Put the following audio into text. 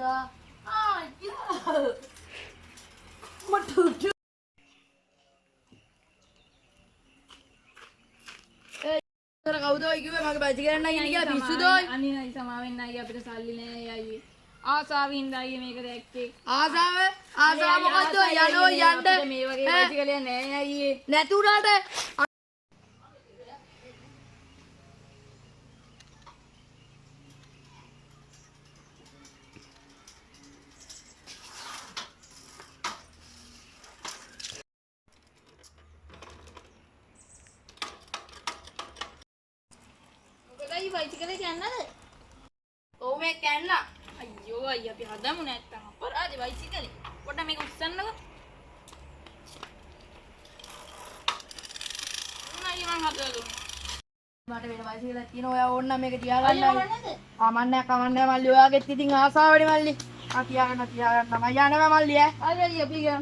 අයියා මට කවුද ඔය කිව්වේ මගේ බයිසිකල් එකක් නගින්න කියලා පිස්සුද ඔය? අනිත් අය සමාවෙන්න අයියා අපිට සල්ලි නෑ අයියේ. ආසාවින්ද අයියේ මේක දැක්කේ. ආසාව මොකද්ද යනෝ යන්න මේ වගේ බයිසිකලයක් නෑ අයියේ. නැතුණාට මොකදයි බයිසිකලේ යන්නද? ඔව් මේ කැන්නා අයියෝ අයියා අපි හදමු නැත්තම් අපරාධේ බයිසිකලේ. පොඩ්ඩක් මේක උස්සන්නකෝ. නයි මං හදලා දුන්නා. මට වෙන බයිසිකලයක් තියෙනවා ඔයා ඕන්න මේක තියාගන්න අයියෝ මන්නද? කමන්නේ මල්ලි ඔයාගෙත් ඉතින් ආසාවනේ මල්ලි තියාගන්න මම යනවා මල්ලි ඈ හරි අයියා අපි ගියා.